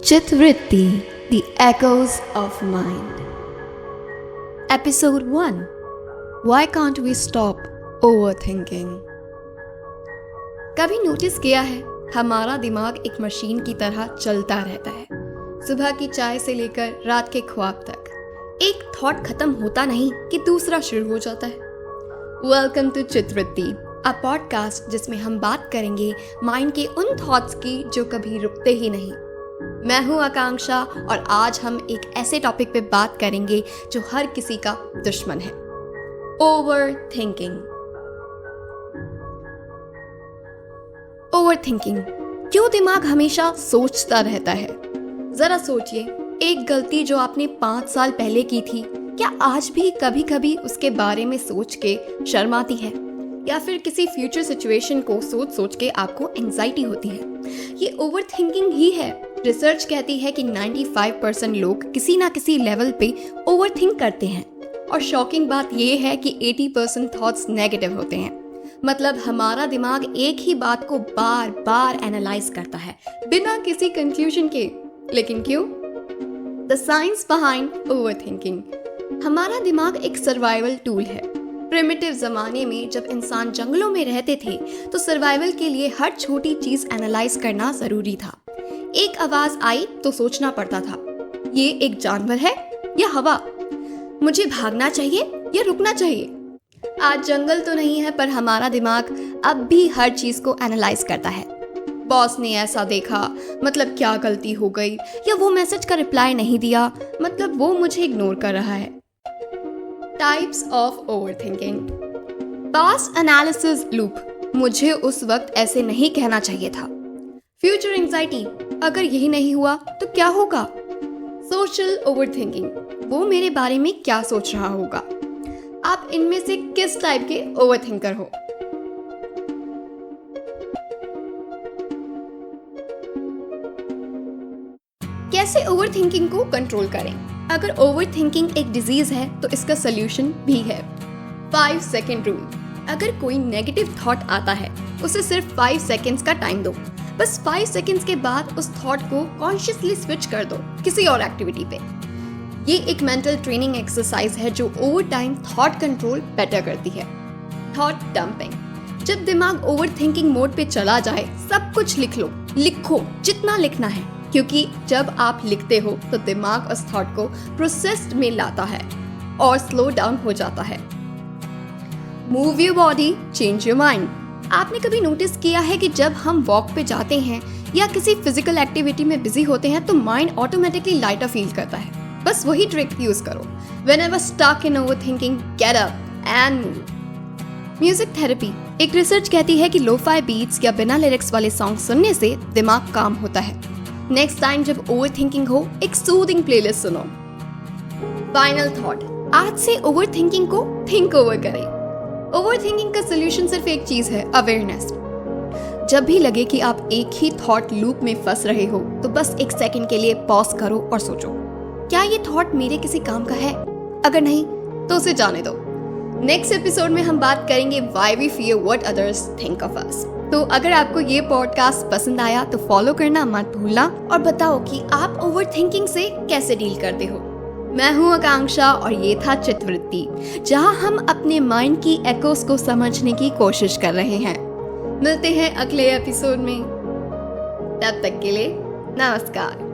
Chitvritti, The Echoes of Mind. Episode 1. Why can't we stop overthinking? कभी notice किया है हमारा दिमाग एक मशीन की तरह चलता रहता है। सुबह की चाय से लेकर रात के ख्वाब तक एक थॉट खत्म होता नहीं कि दूसरा शुरू हो जाता है। वेलकम टू चित्रवृत्ति, अ पॉडकास्ट जिसमें हम बात करेंगे माइंड के उन थॉट्स की जो कभी रुकते ही नहीं। मैं हूं आकांक्षा और आज हम एक ऐसे टॉपिक पे बात करेंगे जो हर किसी का दुश्मन है, ओवरथिंकिंग। ओवरथिंकिंग, क्यों दिमाग हमेशा सोचता रहता है? जरा सोचिए, एक गलती जो आपने 5 साल पहले की थी, क्या आज भी कभी कभी उसके बारे में सोच के शर्म आती है? या फिर किसी फ्यूचर सिचुएशन को सोच सोच के आपको एंजाइटी होती है? ये ओवरथिंकिंग ही है। रिसर्च कहती है कि 95% लोग किसी ना किसी लेवल पे ओवरथिंक करते हैं और शॉकिंग बात ये है कि 80% थॉट्स नेगेटिव होते हैं। मतलब हमारा दिमाग एक ही बात को बार बार एनालाइज करता है बिना किसी कंक्लूजन के। लेकिन क्यों? The science behind overthinking. हमारा दिमाग एक सर्वाइवल टूल है। प्रिमिटिव जमाने में जब इंसान जंगलों में रहते थे तो सर्वाइवल के लिए हर छोटी चीज एनालाइज करना जरूरी था। एक आवाज आई तो सोचना पड़ता था, ये एक जानवर है या हवा? मुझे भागना चाहिए या रुकना चाहिए? आज जंगल तो नहीं है, पर हमारा दिमाग अब भी हर चीज को एनालाइज करता है। बॉस ने ऐसा देखा, मतलब क्या गलती हो गई? या वो मैसेज का रिप्लाई नहीं दिया, मतलब वो मुझे इग्नोर कर रहा है। Types of overthinking. Past analysis loop, मुझे उस वक्त ऐसे नहीं कहना चाहिए था। फ्यूचर एंजाइटी, अगर यही नहीं हुआ तो क्या होगा? सोशल ओवरथिंकिंग, वो मेरे बारे में क्या सोच रहा होगा? आप इनमें से किस टाइप के ओवरथिंकर हो? कैसे ओवरथिंकिंग को कंट्रोल करें? अगर ओवरथिंकिंग एक डिजीज है तो इसका सोल्यूशन भी है। 5 सेकंड रूल। अगर कोई नेगेटिव थॉट आता है, उसे सिर्फ 5 सेकंड्स का टाइम दो। बस 5 सेकंड्स के बाद उस थॉट को कॉन्शियसली स्विच कर दो किसी और एक्टिविटी पे। ये एक मेंटल ट्रेनिंग एक्सरसाइज है जो over time thought control better करती है। Thought dumping. जब दिमाग ओवरथिंकिंग मोड पे चला जाए, सब कुछ लिख लो। लिखो जितना लिखना है, क्योंकि जब आप लिखते हो तो दिमाग उस थॉट को प्रोसेस्ड में लाता है और स्लो डाउन हो जाता है। Move your body, change your mind. आपने कभी नोटिस किया है कि जब हम वॉक पे जाते हैं या किसी फिजिकल एक्टिविटी में बिजी होते हैं तो माइंड ऑटोमेटिकली लाइटर फील करता है? बस वही ट्रिक यूज करो। Whenever stuck in overthinking, get up and move. Music therapy. एक रिसर्च कहती है कि लोफाई बीट्स या बिना लिरिक्स वाले सॉन्ग सुनने से दिमाग काम होता है। नेक्स्ट टाइम जब ओवरथिंकिंग हो, एक सूदिंग प्लेलिस्ट सुनो। फाइनल थॉट, आज से ओवरथिंकिंग को थिंक ओवर करें। ओवरथिंकिंग का सोल्यूशन सिर्फ एक चीज है, अवेयरनेस। जब भी लगे कि आप एक ही थॉट लूप में फंस रहे हो तो बस एक सेकंड के लिए पॉज करो और सोचो, क्या ये थॉट मेरे किसी काम का है? अगर नहीं तो उसे जाने दो। नेक्स्ट एपिसोड में हम बात करेंगे why we fear what others think of us. तो अगर आपको ये पॉडकास्ट पसंद आया तो फॉलो करना मत भूलना और बताओ कि आप ओवरथिंकिंग से कैसे डील करते हो। मैं हूं आकांक्षा और ये था चित्रवृत्ति, जहां हम अपने माइंड की एकोस को समझने की कोशिश कर रहे हैं। मिलते हैं अगले एपिसोड में, तब तक के लिए नमस्कार।